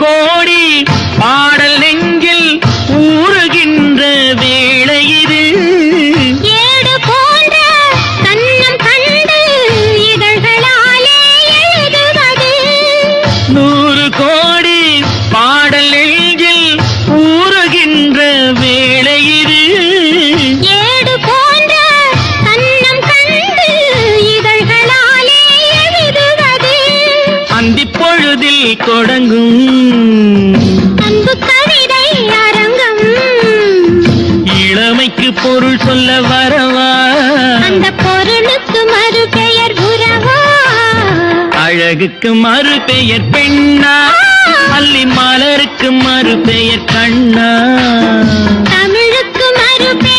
கோடி பாடல் நெஞ்சில் ஊறுகின்ற வேளை இது. ஏடு போன்ற கண்ணம் கண்டு இதழ்களாலே எழுதுவது. 100 கோடி பாடல் நெஞ்சில் ஊறுகின்ற வேளை இது. ஏடு போன்ற கண்ணம் கண்டு இதழ்களாலே எழுதுவது. அந்திப் பொழுதில் தொடங்கும் அன்பு கவிதை அரங்கம். இளமைக்கு பொருள் சொல்ல வரவா, அந்த பொருளுக்கு மறு பெயர் உறவா. அழகுக்கு மறு பெயர் பெண்ணா, அல்லி மலருக்கு மறு பெயர் கண்ணா. தமிழுக்கு மறு பெயர்